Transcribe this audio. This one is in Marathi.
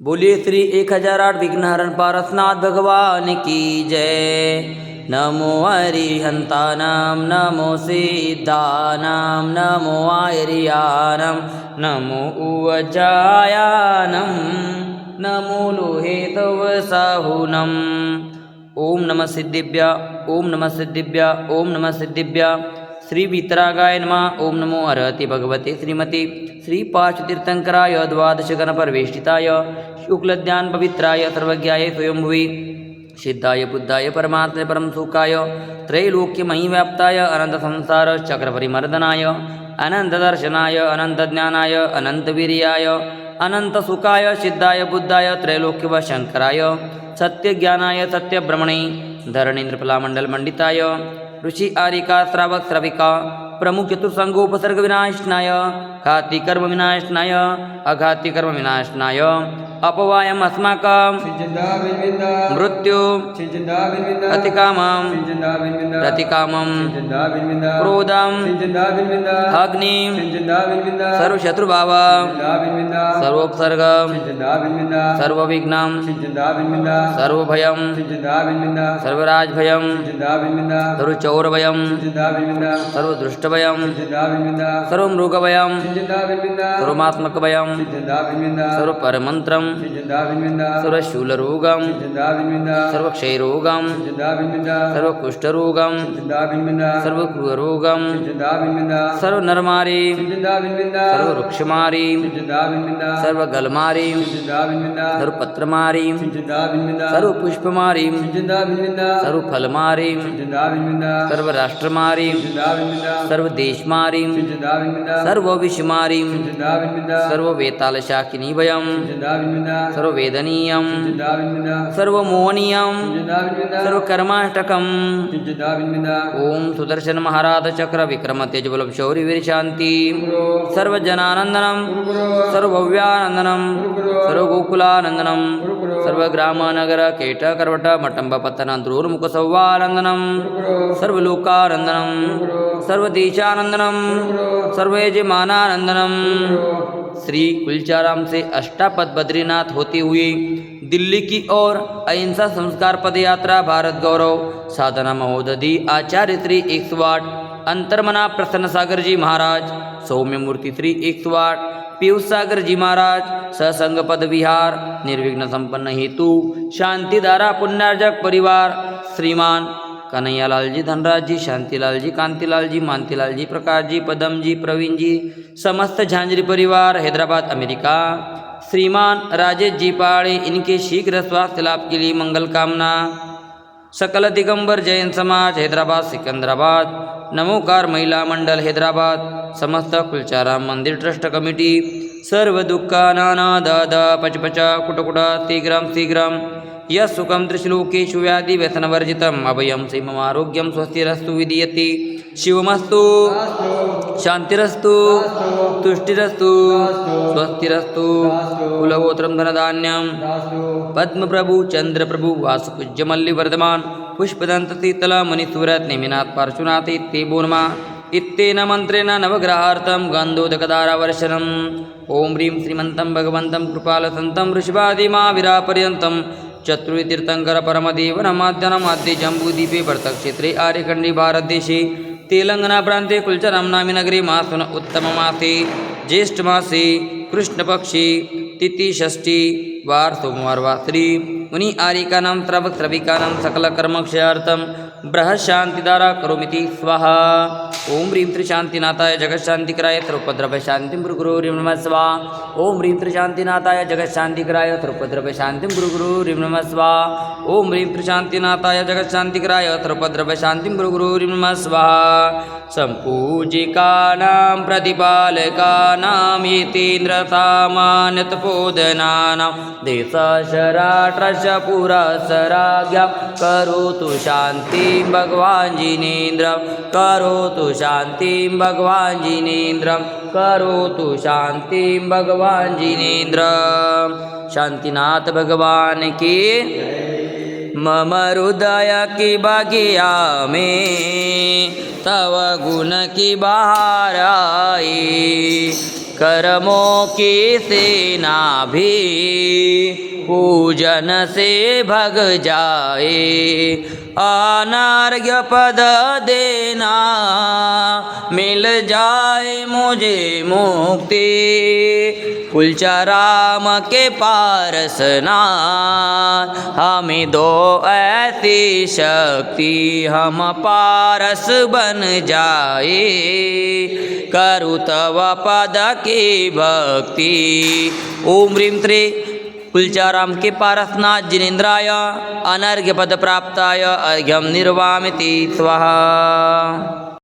बोलिए श्री 1008 विघ्नहरण पारसनाथ भगवान की जय। नमो अरिहंतानां नमो सिद्धानां नमो आयर्यानं नमो उवजायानं नमो लोहेतवसाहुनम्। ओम नमः सिद्धिभ्य ओम नमः सिद्धिभ्य ओम नमः सिद्धिभ्य। श्री वीतरागाय नमः। ओम नमो अर्हति भगवते श्रीमती श्री पार्श्वतीर्थंकराय द्वादश गणपरिवेष्टिताय शुक्लज्ञान पवित्राय सर्वज्ञाय स्वयंभुवे सिद्धाय बुद्धाय परमात्मने परम सुखाय त्रैलोक्यमयी व्याप्ताय अनंत संसार चक्र परिमर्दनाय अनंत दर्शनाय अनंत ज्ञानाय अनंत वीर्याय अनंत सुखाय सिद्धाय बुद्धाय त्रैलोक्य शंकराय सत्य ज्ञानाय सत्य ब्रह्मणे धरणीन्द्र फलामंडल मंडिताय ऋषि आरिका श्रावक श्रविका प्रमुख चतुर्संगोपसर्ग विनाशनाय घाति कर्म विनाशनाय अघाति कर्म विनाशनाय अपवायम अस्माकं मृत्यु अतिकामं प्रतिकामं क्रोधं अग्निं सर्वशत्रुभाव सर्वोपसर्गं सर्वविघ्नं सर्वभयं सर्वराजभयं सर्वचौरभयं सर्वदृष्टभयं सर्वमृगभयं सर्वमात्मकभयं सर्वपरमन्त्रं सर्वशूलरोगं सर्वक्षयरोगं सर्वकुष्ठरोगं सर्वक्रूररोगं सर्वनरमारी सर्ववृक्षमारी सर्वगलमारी सर्वपत्रमारी सर्वपुष्पमारी सर्वफलमारी सर्वराष्ट्रमारी सर्वदेशमारी सर्वविषमारी सर्ववेतालशाकिनीभयं सर्ववेदनीयं सर्वमोहनीयं सर्वकर्माष्टकम्। ओम सुदर्शन महाराज चक्र विक्रम तेजबल शौर्य वीर शांति सर्वजनानंदनम सर्वभव्यानंदनम सर्वगोकुलानंदनम सर्वग्रामनगर केट करवट मटंब पतन द्रोर्मुख सौवानंदनम सर्वलोकानंदनम सर्वदेशानंदनम सर्वयजमानानंदनम। श्री कुलचाराम से अष्टापद बद्रीनाथ होते हुए दिल्ली की ओर अहिंसा संस्कार पद यात्रा भारत गौरव साधना महोदधि आचार्य श्री 108 अंतर्मना प्रसन्न सागर जी महाराज सौम्य मूर्ति श्री 108 पीयूष सागर जी महाराज ससंग पद विहार निर्विघ्न संपन्न हेतु शांतिधारा पुण्यार्जक परिवार श्रीमान कन्हैयालाल जी धनराज जी शांतिलाल जी कांतिलाल जी मानतीलाल जी प्रकाश जी पदम जी प्रवीण जी समस्त झांझरी परिवार हैदराबाद अमेरिका श्रीमान राजेश जी पाड़े इनके शीघ्र स्वास्थ्य लाभ के लिए मंगल कामना। सकल दिगंबर जैन समाज हैदराबाद सिकंदराबाद नमोकार महिला मंडल हैदराबाद समस्त कुलचाराम मंदिर ट्रस्ट कमिटी सर्व दुःखानानादाद पचपच कुटकुट शीघ्रं यस्सुखं त्रिश्लोकेषु व्याधि व्यसनवर्जितम् अभयं श्रीममारोग्यं स्वस्तिरस्तु विधीयते शिवमस्तु शांतिरस्तु तुष्टिरस्तु स्वस्तिरस्तु कुलगोत्रं धनधान्यं पद्मप्रभु चंद्रप्रभु वासुपूज्य मल्लिवर्धमान पुष्पदंत शीतल मणिसूरत नेमिनाथ पार्श्वनाथ इत्येवो नमः। इत्तेन मंत्रेण नवग्रहार्थं गन्धोदकधारावर्षणम्। ओम ह्रीं श्रीमन्तं भगवन्तं कृपालसन्तं वृषभादिमाविरापर्यन्तं चतुर्तीर्थंकर परमदेव नमाद्य जम्बूद्वीपे भरतक्षेत्रे आर्यखंडे भारतदेशे तेलंगाना प्रान्ते कुलचराम नामी नगरे मासुन उत्तममासे ज्येष्ठमासे कृष्णपक्षे तिथि षष्ठी वार सोमवार वासरी मुनि आरिकानां श्रवक श्रविकानां सकल कर्मक्षयार्थं बृहशांतिदारा करोमिति स्वाहा। ओम ह्रीं त्रिशांतिनाथाय जगत्शांतिकराय सर्वोपद्रव्य शांतिं गुरुगुरु नमः स्वाहा। ओम ह्रीं त्रिशांतिनाथाय जगत्शांतिकराय सर्वोपद्रव्य शांतिं गुरुगुरु नमः स्वाहा। ओम ह्रीं त्रिशांतिनाथाय जगत्शांतिकराय सर्वोपद्रव्य शांतिं गुरुगुरु नमः स्वाहा। संपूजिकानां प्रतिपालकानां येतेन्द्र सामान्यतपोधनानां देशशराट्रश पुरसराज्ञां करोतु शान्तिं भगवान् जिनेन्द्रं करोतु शान्तिं भगवान् जिनेन्द्रं करोतु शान्तिं भगवान् जिनेन्द्रं। शांतिनाथ भगवान की मम हृदय की बगिया में तव गुण की बहार आई कर्मों की सेना भी पूजन से भग जाए। अनार्घ्य पद देना मिल जाए मुझे मुक्ति। कुलचाराम के पारसनाथ हमें दो ऐसी शक्ति, हम पारस बन जाए। करु तव पद की भक्ति। ओम ह्रीं त्रे कुलचाराम के पारसनाथ जिनेन्द्राय अनर्घ्य पद प्राप्ताय अर्घ्यम निर्वामिति स्वाहा।